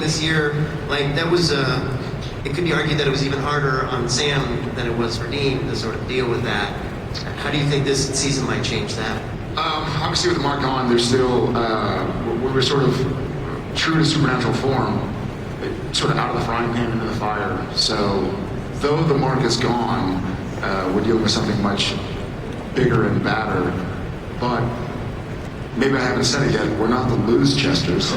this year, like that was, it could be argued that it was even harder on Sam than it was for Dean to sort of deal with that. How do you think this season might change that? Obviously with Mark gone, there's still, we're sort of true to supernatural form, sort of out of the frying pan into the fire. So though the Mark is gone, we're dealing with something much bigger and badder. But maybe I haven't said it yet, we're not the Lose Chesters.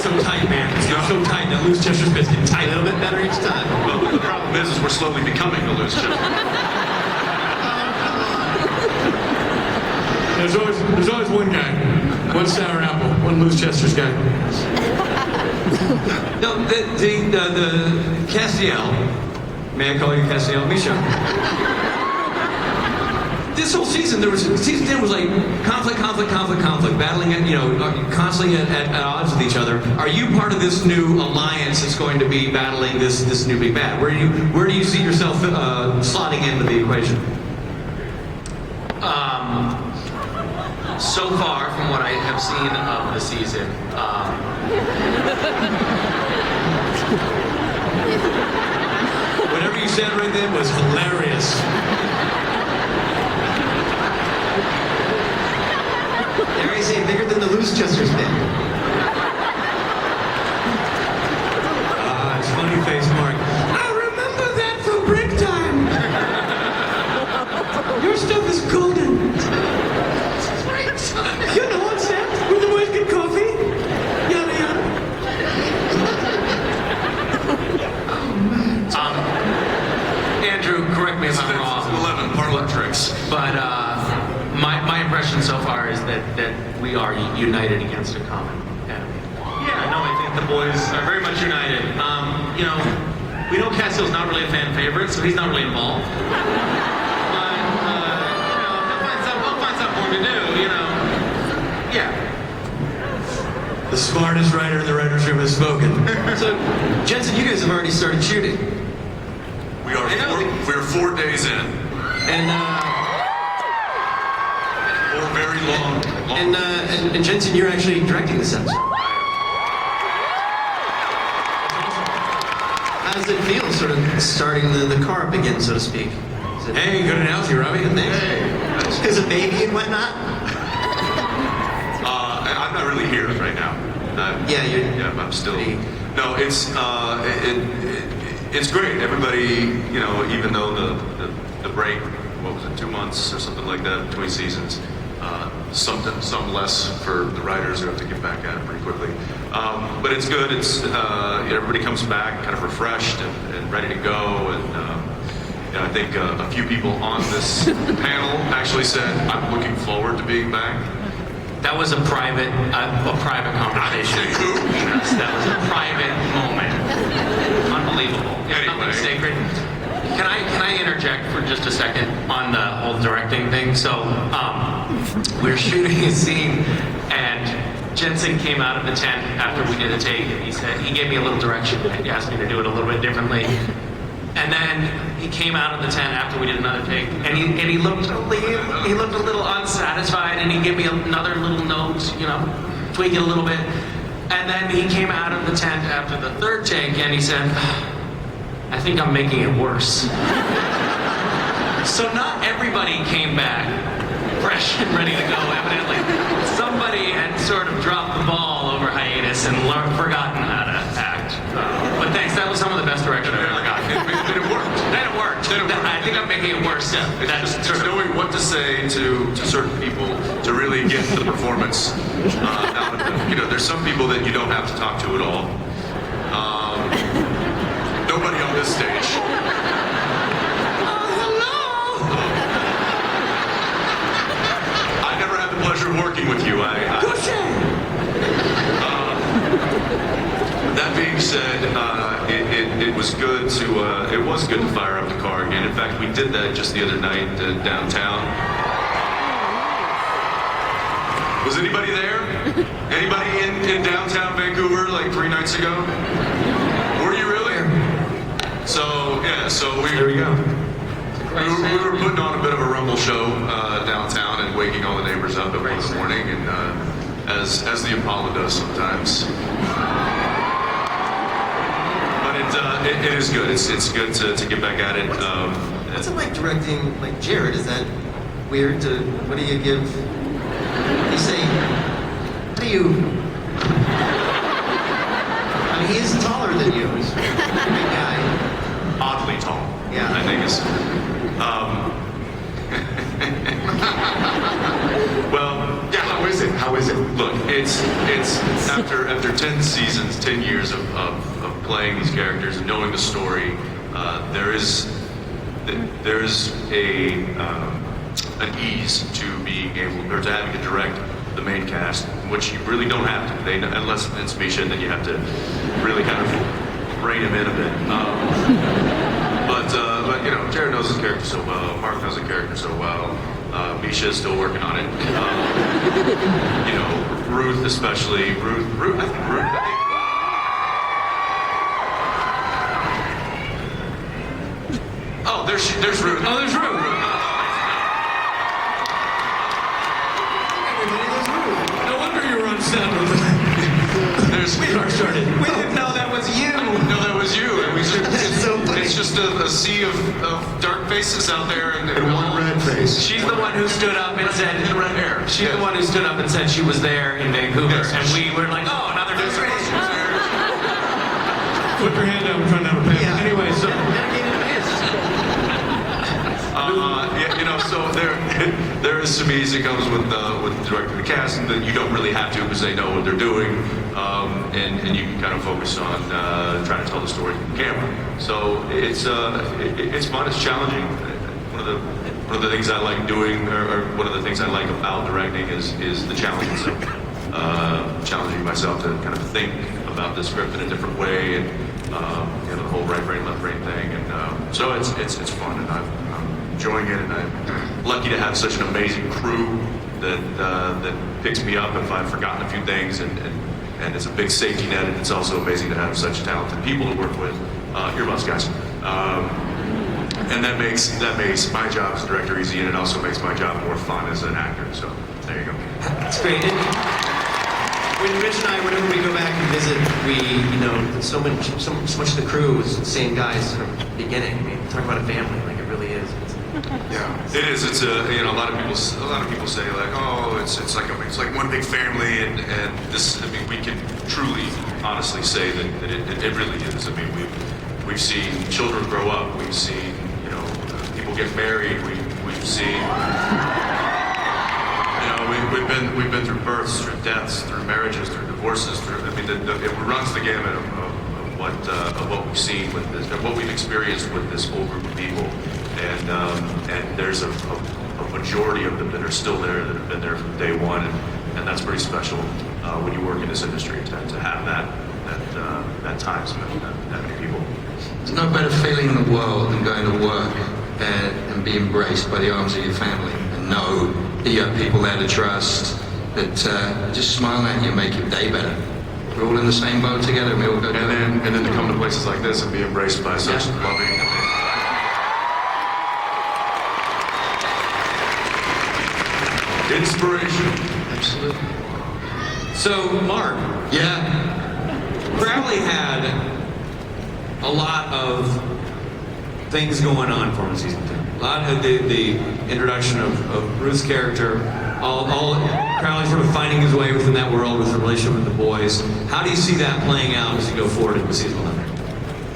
So tight, man. It's getting so tight. That Loose Chester's getting tight. A little bit better each time. Well, the problem is we're slowly becoming the Loose Chester. There's always one guy, one sour apple, one Loose Chester's guy. No, the Castiel, may I call you Castiel? Misha. This whole season, season 10 was like conflict, battling at, constantly at odds with each other. Are you part of this new alliance that's going to be battling this new big bad? Where do you see yourself slotting into the equation? So far, from what I have seen of the season, Whatever you said right then was hilarious. Dare I say bigger than the Loose Chester's been? It's funny face, Mark. I remember that from break time. Your stuff is golden. You know what's that? Where the boys get coffee? Yada yada. Andrew, correct me if I'm wrong. 11 parlor tricks. But my impression so far is that we are united against a common enemy. Yeah, no, I think the boys are very much united. We know Castiel's not really a fan favorite, so he's not really involved. But, he'll find something for him to do, Yeah. The smartest writer in the writer's room has spoken. So, Jensen, you guys have already started shooting. We're 4 days in. And, 4 very long. and Jensen, you're actually directing this episode. How does it feel, sort of starting the car up again, so to speak? Hey, good analogy, Robbie. Thanks. Because a baby and whatnot? I'm not really here right now. I'm still. No, it's great. Everybody, even though the break, what was it, 2 months or something like that between seasons, some less for the writers who have to get back at it pretty quickly. But it's good. It's everybody comes back kind of refreshed and ready to go. And I think a few people on this panel actually said, "I'm looking forward to being back." That was a private conversation. Yes, that was a private moment. Unbelievable. It's nothing sacred. Can I interject for just a second on the whole directing thing? So, we're shooting a scene, and Jensen came out of the tent after we did a take, and he gave me a little direction. He asked me to do it a little bit differently. And then he came out of the tent after we did another take, and he looked a little unsatisfied, and he gave me another little note, tweak it a little bit. And then he came out of the tent after the third take, and he said, "I think I'm making it worse." So not everybody came back fresh and ready to go, evidently. Somebody had sort of dropped the ball over hiatus and forgotten how to act. But thanks, that was some of the best direction I've ever gotten. Then it worked. I think I'm making it worse. That's just knowing what to say to certain people to really get the performance out of them. There's some people that you don't have to talk to at all. Nobody on this stage. I never had the pleasure of working with you. That being said, it was good to fire up the car again. In fact, we did that just the other night downtown. Was anybody there? Anybody in downtown Vancouver like 3 nights ago? Were you really? So There we go. We were putting on a bit of a rumble show downtown and waking all the neighbors up at 1 in the morning, and as the Apollo does sometimes. But it is good. It's good to get back at it. What's it like directing like Jared? Is that weird? What do you give? You say, how do you? I mean, he is taller than you. He's a big guy. Oddly tall. Yeah. I think is. Well, Yeah, how is it? look, it's after 10 seasons, 10 years of playing these characters and knowing the story, there's an ease to being able, or to having to direct the main cast, which you really don't have to. Unless it's Misha, then you have to really kind of rein him in a bit. But you know, Jared knows his character so well. Mark knows the character so well. Misha is still working on it. You know, Ruth especially. Ruth. I think Ruth. Oh, there's Ruth. Oh, there's Ruth. No wonder you were on set with There's. We started. We didn't know that was you. No, that was you. And it's just a sea of dark faces out there, and one red face. She's the one who stood up and said, and red hair. she's the one who stood up and said she was there in Vancouver. And we were like, oh, another disappointment. Put your hand down. I'm trying to have a pen. Yeah. Anyway, so. Yeah, you know, so there is some ease that comes with directing the cast, and that you don't really have to because they know what they're doing, and you can kind of focus on trying to tell the story from camera. So it's fun, it's challenging. One of the things I like doing, or one of the things I like about directing is the challenges of challenging myself to kind of think about the script in a different way, and you know, the whole right brain, left brain thing, and so it's fun, and I'm enjoying it, and I'm lucky to have such an amazing crew that picks me up if I've forgotten a few things, and it's a big safety net, and it's also amazing to have such talented people to work with. Earbuds, guys. And that makes my job as a director easy, and it also makes my job more fun as an actor. So there you go. It's great. And when Rich and I, whenever we go back and visit, so much of the crew is the same guys from the beginning. I mean, talk about a family, like it really is. Yeah, it is. It's a a lot of people say like, oh, it's like one big family, and this. I mean, we can truly, honestly say that it really is. I mean, we've seen children grow up. We've seen people get married. We've seen we've been through births, through deaths, through marriages, through divorces. It runs the gamut of what we've seen with this, and what we've experienced with this whole group of people. And there's a majority of them that are still there, that have been there from day one, and that's pretty special when you work in this industry to have that time spent with that many people. There's no better feeling in the world than going to work and be embraced by the arms of your family and know that you have people there to trust, that just smile at you and make your day better. We're all in the same boat together, and we all go down. And then to come to places like this and be embraced by such loving. Inspiration. Absolutely. So, Mark, Yeah. Crowley had a lot of things going on for him in season 2. A lot of the introduction of Ruth's character, all Crowley sort of finding his way within that world with the relationship with the boys. How do you see that playing out as you go forward into season 11?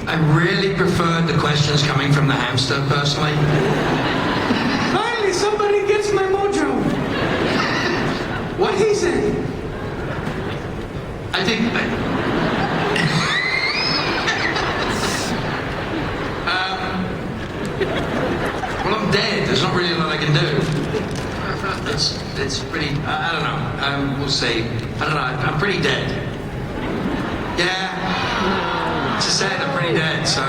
I really preferred the questions coming from the hamster, personally. Finally, somebody gets my mojo. What he said? I think... well, I'm dead. There's not really a lot I can do. It's pretty... I don't know. We'll see. I don't know. I'm pretty dead. Yeah. To say it, I'm pretty dead, so...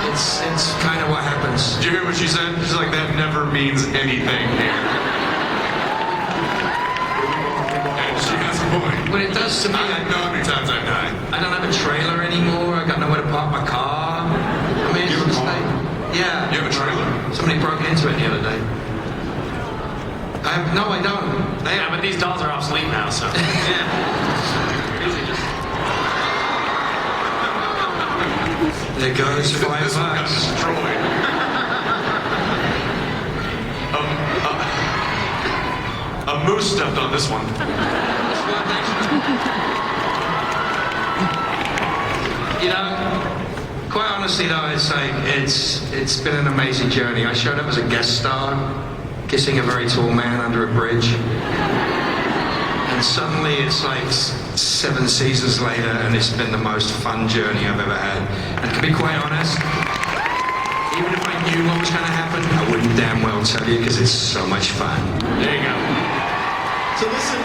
It's kind of what happens. Did you hear what she said? She's like, that never means anything here. And she has a point. What it does to me... I know how many times I've died. I don't have a trailer anymore. I got nowhere to park my car. I mean, You have a it's car? like, yeah. You have a Somebody broke into it the other day. No, I don't. Yeah, but these dolls are obsolete now, so. Yeah. Usually just. There goes $5. This one got destroyed. A moose stepped on this one. You know, quite honestly though, I'd say it's been an amazing journey. I showed up as a guest star, kissing a very tall man under a bridge. And suddenly it's like 7 seasons later and it's been the most fun journey I've ever had. And to be quite honest, even if I knew what was going to happen, I wouldn't damn well tell you because it's so much fun. There you go. So listen,